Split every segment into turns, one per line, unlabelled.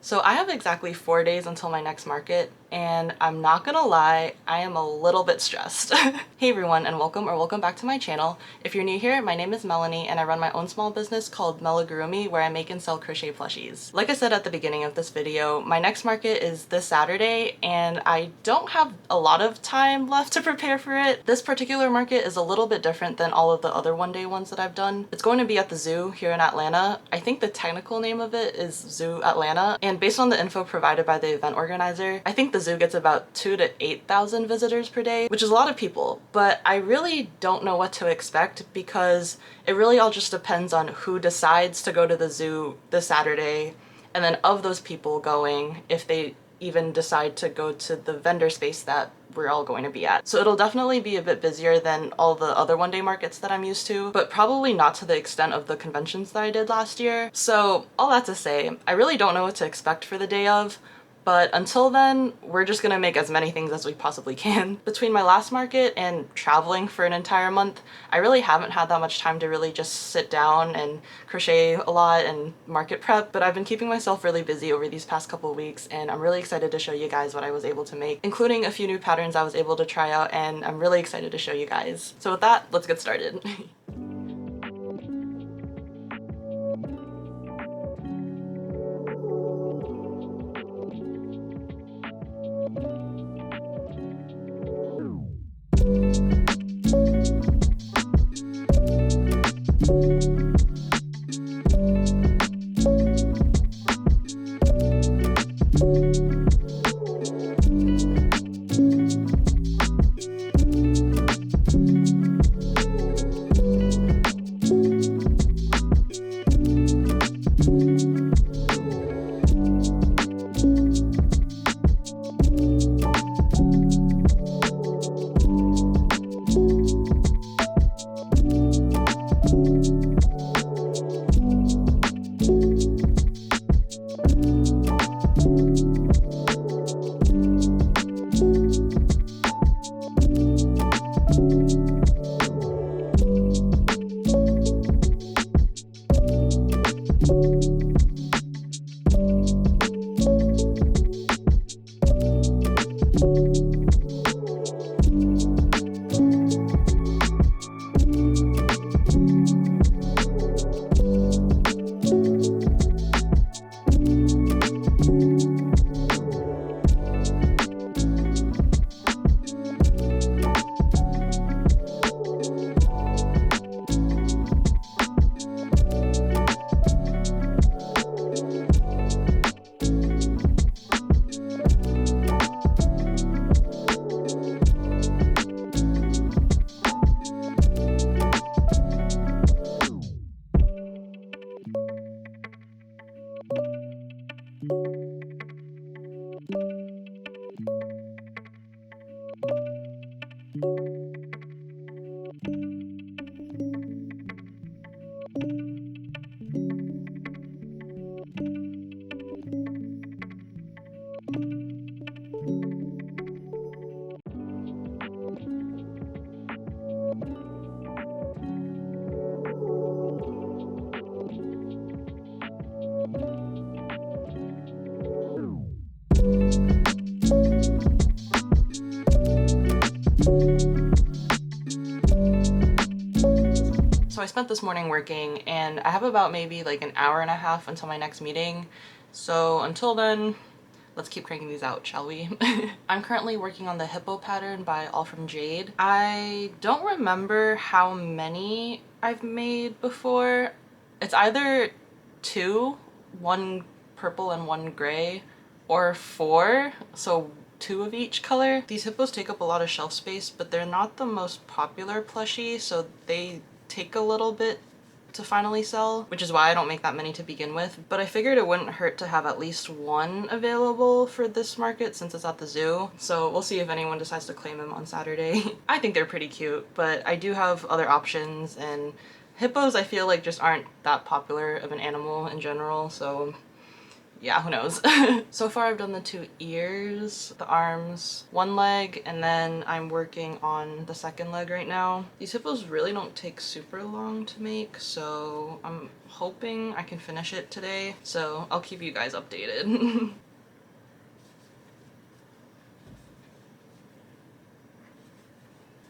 So I have exactly 4 days until my next market, and I'm not gonna lie, I am a little bit stressed. Hey everyone, and welcome back to my channel. If you're new here, my name is Melanie, and I run my own small business called Melagurumi, where I make and sell crochet plushies. Like I said at the beginning of this video, my next market is this Saturday, and I don't have a lot of time left to prepare for it. This particular market is a little bit different than all of the other one-day ones that I've done. It's going to be at the zoo here in Atlanta. I think the technical name of it is Zoo Atlanta, and based on the info provided by the event organizer, I think the zoo gets about 2,000 to 8,000 visitors per day, which is a lot of people, but I really don't know what to expect because it really all just depends on who decides to go to the zoo this Saturday, and then of those people going, if they even decide to go to the vendor space that we're all going to be at. So it'll definitely be a bit busier than all the other one-day markets that I'm used to, but probably not to the extent of the conventions that I did last year. So all that to say, I really don't know what to expect for the day of, but until then, we're just gonna make as many things as we possibly can. Between my last market and traveling for an entire month, I really haven't had that much time to really just sit down and crochet a lot and market prep, but I've been keeping myself really busy over these past couple weeks, and I'm really excited to show you guys what I was able to make, including a few new patterns I was able to try out, and I'm really excited to show you guys. So with that, let's get started. So I spent this morning working, and I have about maybe like an hour and a half until my next meeting. So until then, let's keep cranking these out, shall we? I'm currently working on the hippo pattern by All From Jade. I don't remember how many I've made before. It's either 2, 1 purple and 1 gray, or 4, so 2 of each color. These hippos take up a lot of shelf space, but they're not the most popular plushie, so they take a little bit to finally sell, which is why I don't make that many to begin with. But I figured it wouldn't hurt to have at least 1 available for this market since it's at the zoo. So we'll see if anyone decides to claim them on Saturday. I think they're pretty cute, but I do have other options, and hippos I feel like just aren't that popular of an animal in general, so yeah, who knows. So far I've done the 2 ears, the arms, 1 leg, and then I'm working on the 2nd leg right now. These hippos really don't take super long to make, so I'm hoping I can finish it today. So I'll keep you guys updated.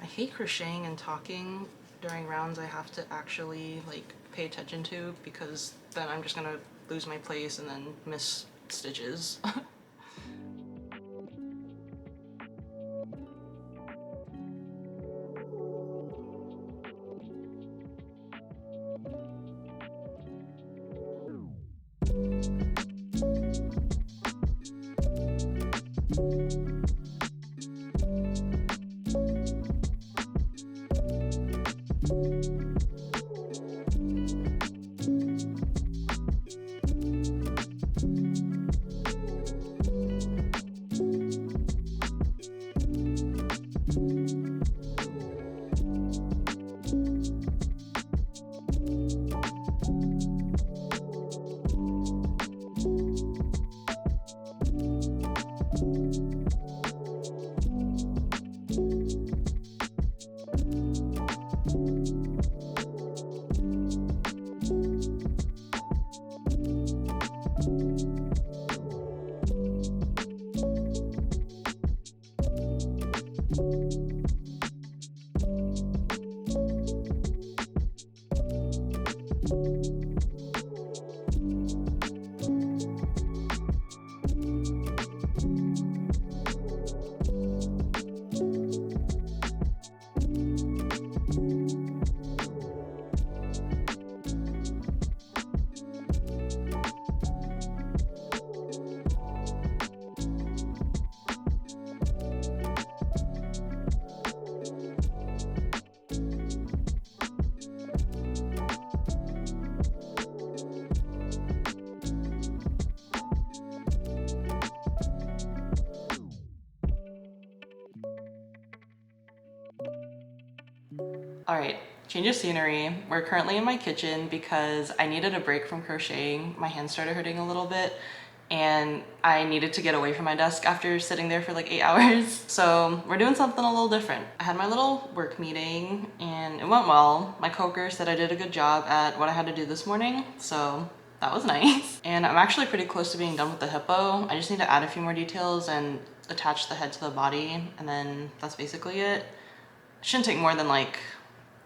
I hate crocheting and talking during rounds I have to actually like pay attention to, because then I'm just gonna lose my place and then miss stitches. Alright, change of scenery. We're currently in my kitchen because I needed a break from crocheting. My hands started hurting a little bit and I needed to get away from my desk after sitting there for like 8 hours. So we're doing something a little different. I had my little work meeting and it went well. My coworker said I did a good job at what I had to do this morning, so that was nice. And I'm actually pretty close to being done with the hippo. I just need to add a few more details and attach the head to the body, and then that's basically it. It shouldn't take more than like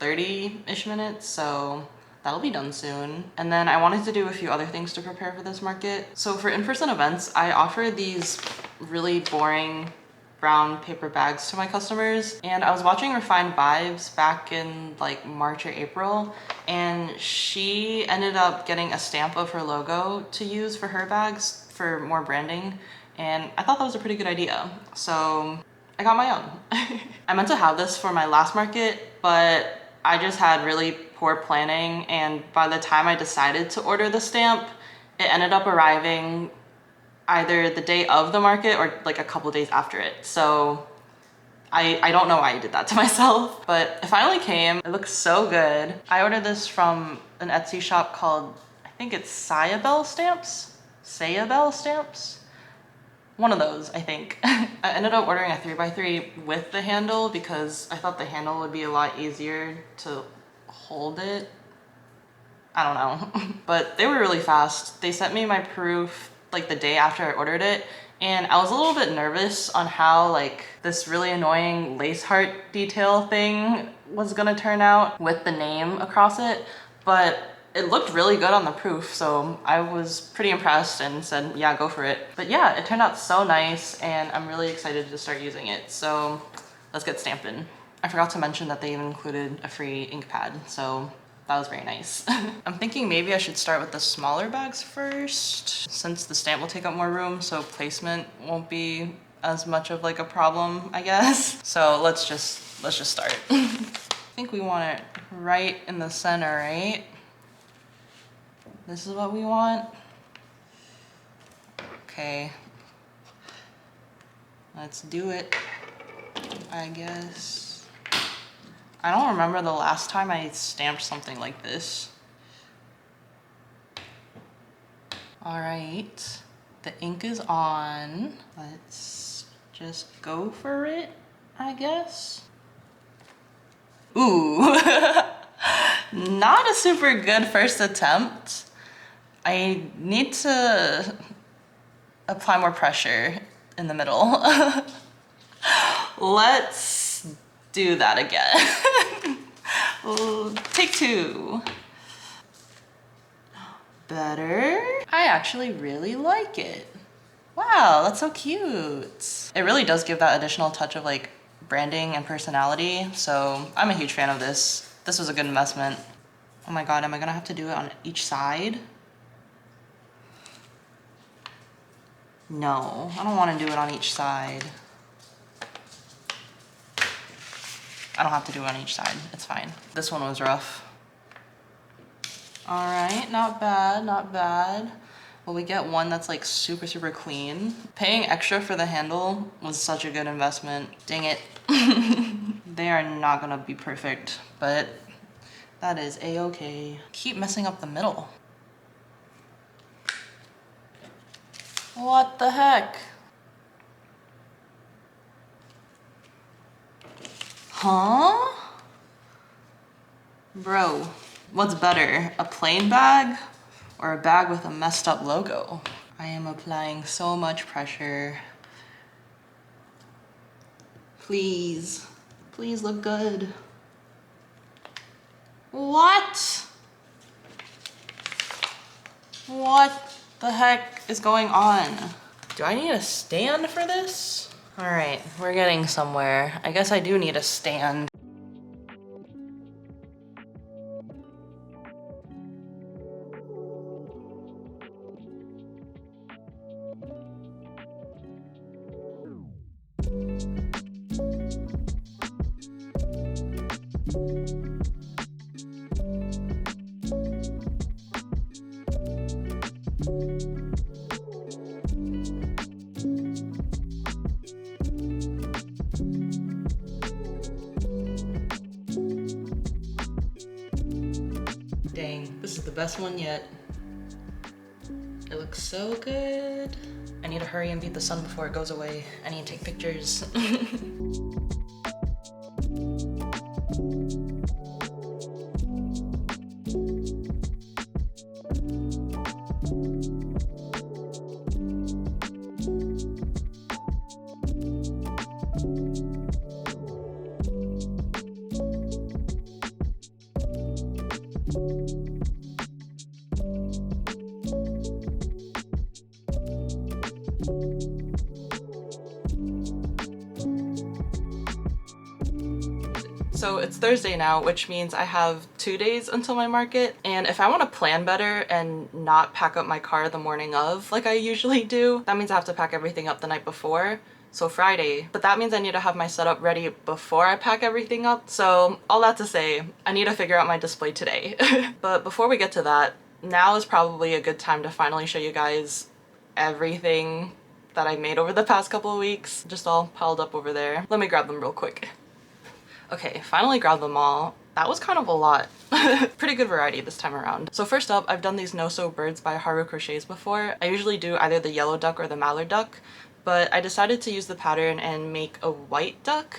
30-ish minutes, so that'll be done soon. And then I wanted to do a few other things to prepare for this market. So for in-person events, I offer these really boring brown paper bags to my customers. And I was watching Refined Vibes back in like March or April, and she ended up getting a stamp of her logo to use for her bags for more branding. And I thought that was a pretty good idea. So I got my own. I meant to have this for my last market, but I just had really poor planning, and by the time I decided to order the stamp, it ended up arriving either the day of the market or like a couple days after it. So I don't know why I did that to myself, but it finally came. It looks so good. I ordered this from an Etsy shop called, I think it's Sayabelle Stamps? Sayabelle Stamps? One of those, I think. I ended up ordering a 3x3 with the handle because I thought the handle would be a lot easier to hold it. I don't know. But they were really fast. They sent me my proof like the day after I ordered it, and I was a little bit nervous on how like this really annoying lace heart detail thing was gonna turn out with the name across it, but it looked really good on the proof, so I was pretty impressed and said, yeah, go for it. But yeah, it turned out so nice and I'm really excited to start using it. So let's get stamping. I forgot to mention that they even included a free ink pad, so that was very nice. I'm thinking maybe I should start with the smaller bags first, since the stamp will take up more room, so placement won't be as much of like a problem, I guess. So let's just start. I think we want it right in the center, right? This is what we want. Okay. Let's do it, I guess. I don't remember the last time I stamped something like this. All right. The ink is on. Let's just go for it, I guess. Ooh, not a super good first attempt. I need to apply more pressure in the middle. Let's do that again. Take two. Better. I actually really like it. Wow, that's so cute. It really does give that additional touch of like branding and personality. So I'm a huge fan of this. This was a good investment. Oh my God, am I gonna have to do it on each side? No, I don't want to do it on each side. I don't have to do it on each side, it's fine. This one was rough. All right, not bad, not bad. Will we get one that's like super, super clean? Paying extra for the handle was such a good investment. Dang it. They are not gonna be perfect, but that is a-okay. Keep messing up the middle. What the heck? Huh? Bro, what's better, a plain bag or a bag with a messed up logo? I am applying so much pressure. Please, please look good. What? What the heck is going on? Do I need a stand for this? All right, we're getting somewhere. I guess I do need a stand. Dang, this is the best one yet. It looks so good. I need to hurry and beat the sun before it goes away. I need to take pictures. So it's Thursday now, which means I have 2 days until my market. And if I want to plan better and not pack up my car the morning of like I usually do, that means I have to pack everything up the night before. So Friday, but that means I need to have my setup ready before I pack everything up. So all that to say, I need to figure out my display today. But before we get to that, now is probably a good time to finally show you guys everything that I made over the past couple of weeks, just all piled up over there. Let me grab them real quick. Okay, finally grabbed them all. That was kind of a lot. Pretty good variety this time around. So first up, I've done these no-sew birds by Haru Crochets before. I usually do either the yellow duck or the mallard duck, but I decided to use the pattern and make a white duck.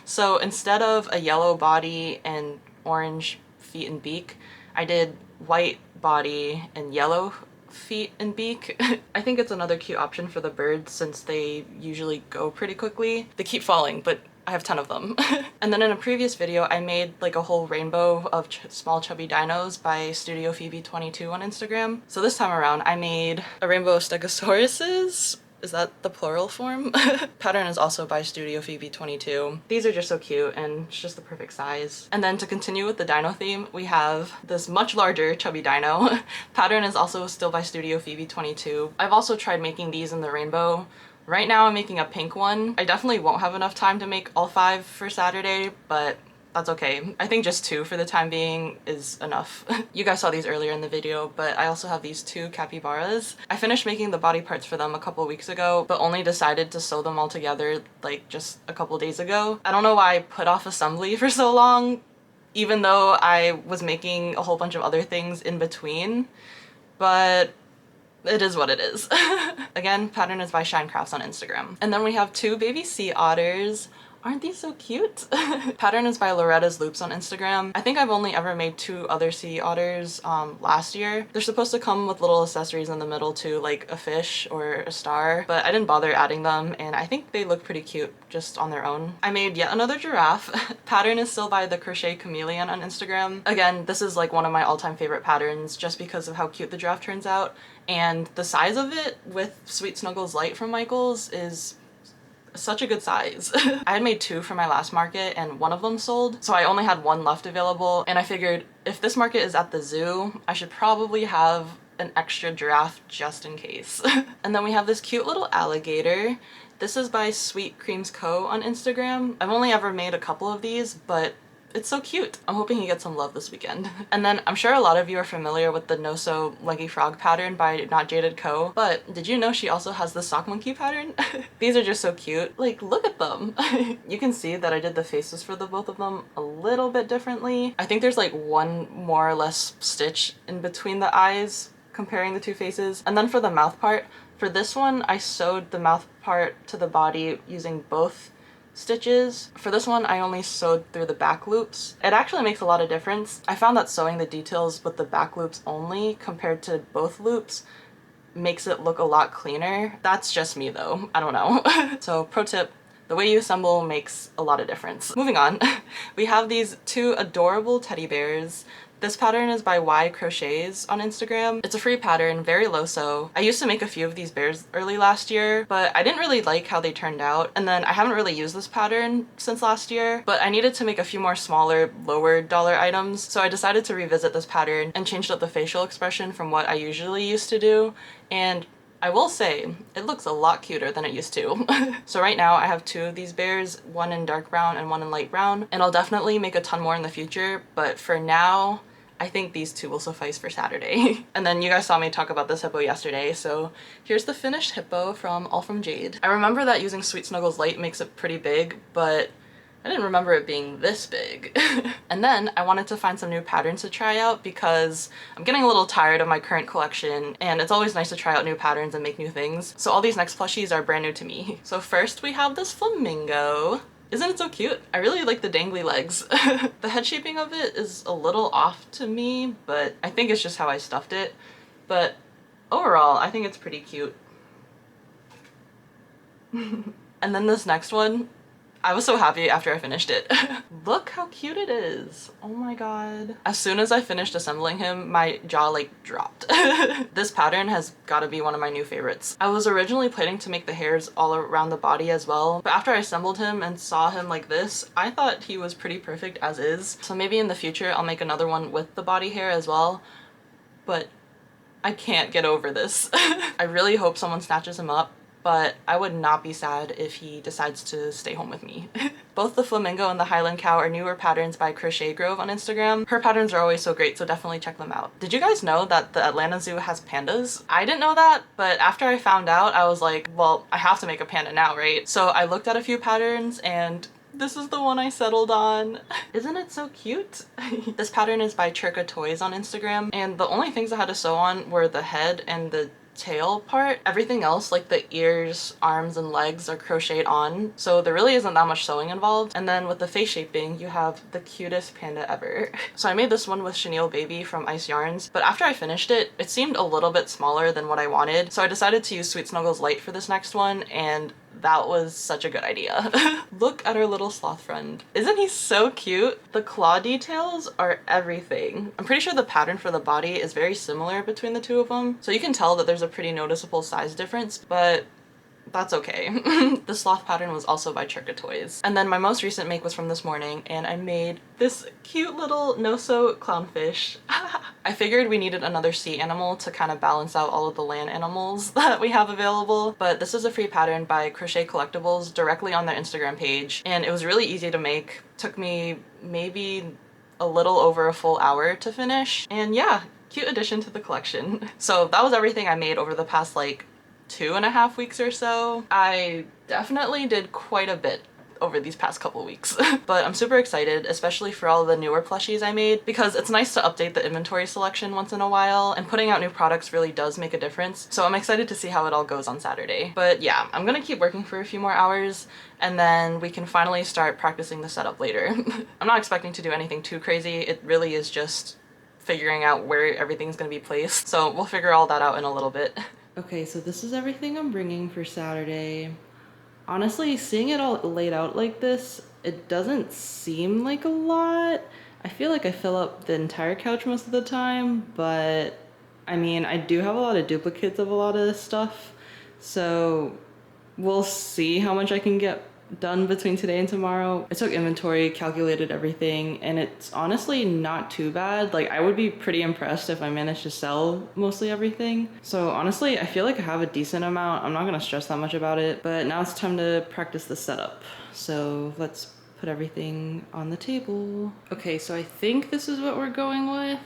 So instead of a yellow body and orange feet and beak, I did white body and yellow feet and beak. I think it's another cute option for the birds since they usually go pretty quickly. They keep falling, but I have 10 of them. And then in a previous video, I made like a whole rainbow of small chubby dinos by Studio Phoebe 22 on Instagram. So this time around, I made a rainbow of stegosauruses. Is that the plural form? Pattern is also by Studio Phoebe 22. These are just so cute and it's just the perfect size. And then to continue with the dino theme, we have this much larger chubby dino. Pattern is also still by Studio Phoebe 22. I've also tried making these in the rainbow. Right now I'm making a pink one. I definitely won't have enough time to make all 5 for Saturday, but that's okay. I think just 2 for the time being is enough. You guys saw these earlier in the video, but I also have these 2 capybaras. I finished making the body parts for them a couple weeks ago, but only decided to sew them all together like just a couple days ago. I don't know why I put off assembly for so long, even though I was making a whole bunch of other things in between, but it is what it is. Again, pattern is by Shine Crafts on Instagram. And then we have two baby sea otters. Aren't these so cute? Pattern is by Loretta's Loops on Instagram. I think I've only ever made two other sea otters last year. They're supposed to come with little accessories in the middle too, like a fish or a star, but I didn't bother adding them, and I think they look pretty cute just on their own. I made yet another giraffe. Pattern is still by the Crochet Chameleon on Instagram. Again, this is like one of my all-time favorite patterns just because of how cute the giraffe turns out, and the size of it with Sweet Snuggles Light from Michaels is such a good size. I had made two for my last market and one of them sold, so I only had one left available, and I figured if this market is at the zoo, I should probably have an extra giraffe just in case. And then we have this cute little alligator. This is by Sweet Creams Co. on Instagram. I've only ever made a couple of these, but it's so cute. I'm hoping he gets some love this weekend. And then I'm sure a lot of you are familiar with the No So Leggy Frog pattern by Not Jaded Co. But did you know she also has the sock monkey pattern? These are just so cute. Like, look at them. You can see that I did the faces for the both of them a little bit differently. I think there's like one more or less stitch in between the eyes comparing the two faces. And then for the mouth part, for this one, I sewed the mouth part to the body using both stitches. For this one, I only sewed through the back loops. It actually makes a lot of difference. I found that sewing the details with the back loops only compared to both loops makes it look a lot cleaner. That's just me though, I don't know. So pro tip, the way you assemble makes a lot of difference. Moving on, we have these two adorable teddy bears. This pattern is by Y Crochets on Instagram. It's a free pattern, very low sew. I used to make a few of these bears early last year, but I didn't really like how they turned out. And then I haven't really used this pattern since last year, but I needed to make a few more smaller, lower dollar items. So I decided to revisit this pattern and changed up the facial expression from what I usually used to do. And I will say, it looks a lot cuter than it used to. So right now I have two of these bears, one in dark brown and one in light brown, and I'll definitely make a ton more in the future, but for now, I think these two will suffice for Saturday. And then you guys saw me talk about this hippo yesterday, so here's the finished hippo from All From Jade. I remember that using Sweet Snuggles Light makes it pretty big, but I didn't remember it being this big. And then I wanted to find some new patterns to try out because I'm getting a little tired of my current collection, and it's always nice to try out new patterns and make new things. So all these next plushies are brand new to me. So first we have this flamingo. Isn't it so cute? I really like the dangly legs. The head shaping of it is a little off to me, but I think it's just how I stuffed it. But overall, I think it's pretty cute. And then this next one, I was so happy after I finished it. Look how cute it is. Oh my god. As soon as I finished assembling him, my jaw like dropped. This pattern has got to be one of my new favorites. I was originally planning to make the hairs all around the body as well, but after I assembled him and saw him like this, I thought he was pretty perfect as is. So maybe in the future I'll make another one with the body hair as well, but I can't get over this. I really hope someone snatches him up, but I would not be sad if he decides to stay home with me. Both the flamingo and the Highland cow are newer patterns by Crochet Grove on Instagram. Her patterns are always so great, so definitely check them out. Did you guys know that the Atlanta Zoo has pandas? I didn't know that, but after I found out, I was like, well, I have to make a panda now, right? So I looked at a few patterns and this is the one I settled on. Isn't it so cute? This pattern is by Chirka Toys on Instagram, and the only things I had to sew on were the head and the tail part. Everything else, like the ears, arms, and legs, are crocheted on, so there really isn't that much sewing involved. And then with the face shaping, you have the cutest panda ever. So I made this one with Chenille Baby from Ice Yarns, but after I finished it, it seemed a little bit smaller than what I wanted, so I decided to use Sweet Snuggles Light for this next one, and that was such a good idea. Look at our little sloth friend. Isn't he so cute? The claw details are everything. I'm pretty sure the pattern for the body is very similar between the two of them, so you can tell that there's a pretty noticeable size difference, but that's okay. The sloth pattern was also by Chirka Toys. And then my most recent make was from this morning, and I made this cute little no-sew clownfish. I figured we needed another sea animal to kind of balance out all of the land animals that we have available, but this is a free pattern by Crochet Collectibles directly on their Instagram page, and it was really easy to make. Took me maybe a little over a full hour to finish, and yeah, cute addition to the collection. So that was everything I made over the past like 2.5 weeks or so. I definitely did quite a bit over these past couple weeks. But I'm super excited, especially for all the newer plushies I made, because it's nice to update the inventory selection once in a while, and putting out new products really does make a difference. So I'm excited to see how it all goes on Saturday. But yeah, I'm gonna keep working for a few more hours, and then we can finally start practicing the setup later. I'm not expecting to do anything too crazy. It really is just figuring out where everything's gonna be placed. So we'll figure all that out in a little bit. Okay, so this is everything I'm bringing for Saturday. Honestly, seeing it all laid out like this, it doesn't seem like a lot. I feel like I fill up the entire couch most of the time, but I mean, I do have a lot of duplicates of a lot of this stuff, so we'll see how much I can get done between today and tomorrow. I took inventory, calculated everything, and it's honestly not too bad. Like, I would be pretty impressed if I managed to sell mostly everything. So honestly, I feel like I have a decent amount. I'm not gonna stress that much about it, but now it's time to practice the setup. So let's put everything on the table. Okay, so I think this is what we're going with.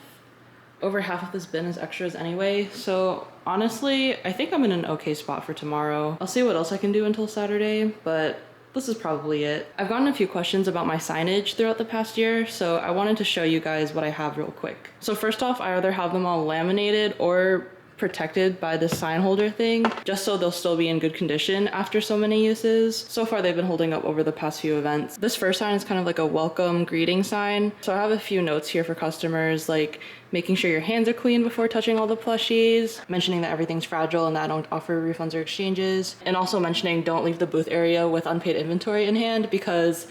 Over half of this bin is extras anyway, so honestly, I think I'm in an okay spot for tomorrow. I'll see what else I can do until Saturday, but this is probably it. I've gotten a few questions about my signage throughout the past year, so I wanted to show you guys what I have real quick. So first off, I either have them all laminated or protected by this sign holder thing, just so they'll still be in good condition after so many uses. So far they've been holding up over the past few events. This first sign is kind of like a welcome greeting sign. So I have a few notes here for customers, like making sure your hands are clean before touching all the plushies, mentioning that everything's fragile and that I don't offer refunds or exchanges, and also mentioning don't leave the booth area with unpaid inventory in hand, because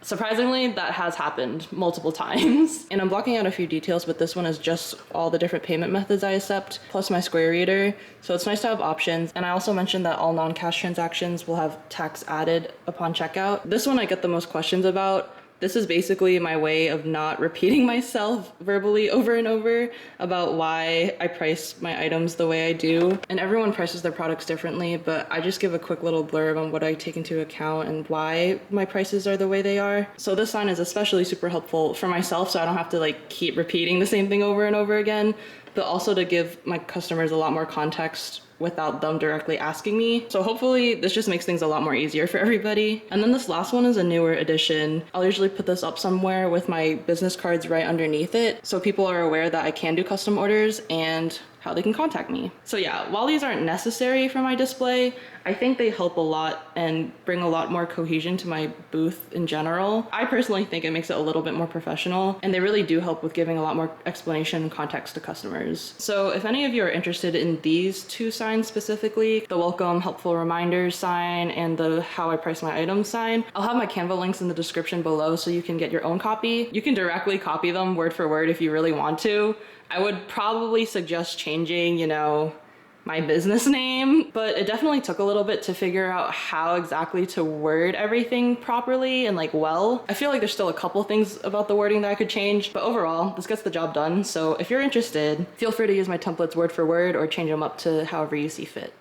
surprisingly, that has happened multiple times. And I'm blocking out a few details, but this one is just all the different payment methods I accept, plus my Square reader. So it's nice to have options. And I also mentioned that all non-cash transactions will have tax added upon checkout. This one I get the most questions about. This is basically my way of not repeating myself verbally over and over about why I price my items the way I do. And everyone prices their products differently, but I just give a quick little blurb on what I take into account and why my prices are the way they are. So this sign is especially super helpful for myself, so I don't have to like keep repeating the same thing over and over again, but also to give my customers a lot more context without them directly asking me. So hopefully this just makes things a lot more easier for everybody. And then this last one is a newer addition. I'll usually put this up somewhere with my business cards right underneath it, so people are aware that I can do custom orders and how they can contact me. So yeah, while these aren't necessary for my display, I think they help a lot and bring a lot more cohesion to my booth in general. I personally think it makes it a little bit more professional, and they really do help with giving a lot more explanation and context to customers. So if any of you are interested in these two signs specifically, the welcome helpful reminders sign and the how I price my items sign, I'll have my Canva links in the description below so you can get your own copy. You can directly copy them word for word if you really want to. I would probably suggest changing, you know, my business name, but it definitely took a little bit to figure out how exactly to word everything properly and like well. I feel like there's still a couple things about the wording that I could change, but overall, this gets the job done. So if you're interested, feel free to use my templates word for word or change them up to however you see fit.